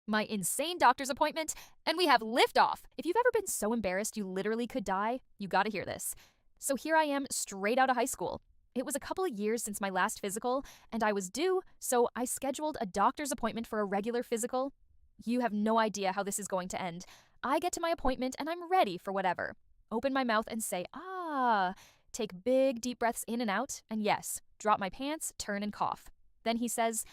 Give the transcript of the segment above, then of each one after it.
my insane doctor's appointment, and we have liftoff. If you've ever been so embarrassed you literally could die, you gotta hear this. So here I am, straight out of high school. It was a couple of years since my last physical, and I was due, so I scheduled a doctor's appointment for a regular physical. You have no idea how this is going to end. I get to my appointment and I'm ready for whatever. Open my mouth and say, ah. Take big, deep breaths in and out, and yes, drop my pants, turn and cough. Then he says,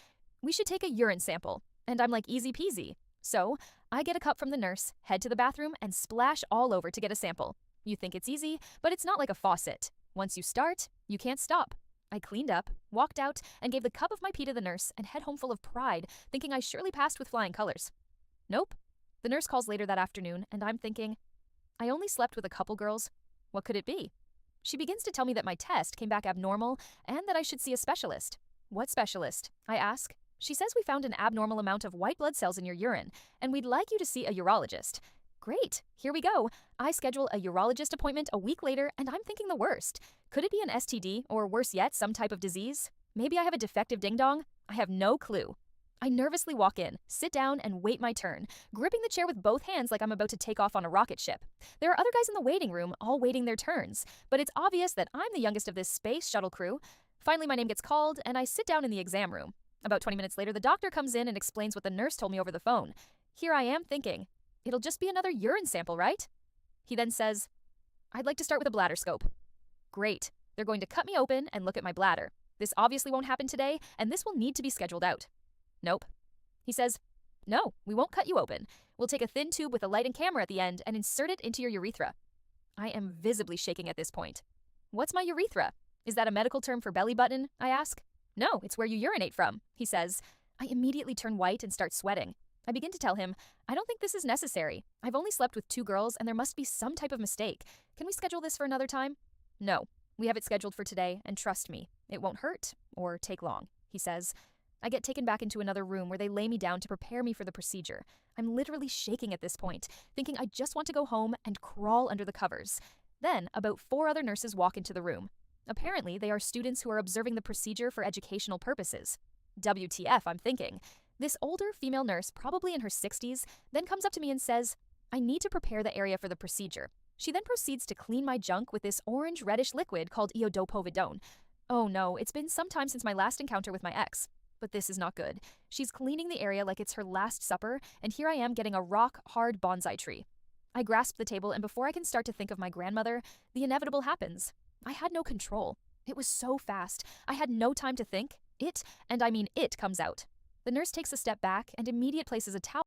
we should take a urine sample. And I'm like, easy peasy. So I get a cup from the nurse, head to the bathroom, and splash all over to get a sample. You think it's easy, but it's not like a faucet. Once you start, you can't stop. I cleaned up, walked out, and gave the cup of my pee to the nurse and head home full of pride, thinking I surely passed with flying colors. Nope. The nurse calls later that afternoon, and I'm thinking, I only slept with a couple girls. What could it be? She begins to tell me that my test came back abnormal and that I should see a specialist. What specialist? I ask. She says we found an abnormal amount of white blood cells in your urine, and we'd like you to see a urologist. Great, here we go. I schedule a urologist appointment a week later, and I'm thinking the worst. Could it be an STD, or worse yet, some type of disease? Maybe I have a defective ding-dong? I have no clue. I nervously walk in, sit down, and wait my turn, gripping the chair with both hands like I'm about to take off on a rocket ship. There are other guys in the waiting room, all waiting their turns, but it's obvious that I'm the youngest of this space shuttle crew. Finally, my name gets called, and I sit down in the exam room. About 20 minutes later, the doctor comes in and explains what the nurse told me over the phone. Here I am thinking, it'll just be another urine sample, right? He then says, I'd like to start with a bladder scope. Great. They're going to cut me open and look at my bladder. This obviously won't happen today, and this will need to be scheduled out. Nope. He says, no, we won't cut you open. We'll take a thin tube with a light and camera at the end and insert it into your urethra. I am visibly shaking at this point. What's my urethra? Is that a medical term for belly button? I ask. No, it's where you urinate from, he says. I immediately turn white and start sweating. I begin to tell him, I don't think this is necessary. I've only slept with 2 girls and there must be some type of mistake. Can we schedule this for another time? No, we have it scheduled for today, and trust me, it won't hurt or take long, he says. I get taken back into another room where they lay me down to prepare me for the procedure. I'm literally shaking at this point, thinking I just want to go home and crawl under the covers. Then, about 4 other nurses walk into the room. Apparently, they are students who are observing the procedure for educational purposes. WTF, I'm thinking. This older female nurse, probably in her 60s, then comes up to me and says, I need to prepare the area for the procedure. She then proceeds to clean my junk with this orange-reddish liquid called iodopovidone. Oh no, it's been some time since my last encounter with my ex. But this is not good. She's cleaning the area like it's her last supper, and here I am getting a rock-hard bonsai tree. I grasp the table, and before I can start to think of my grandmother, the inevitable happens. I had no control. It was so fast. I had no time to think. It, and I mean it, comes out. The nurse takes a step back and immediately places a towel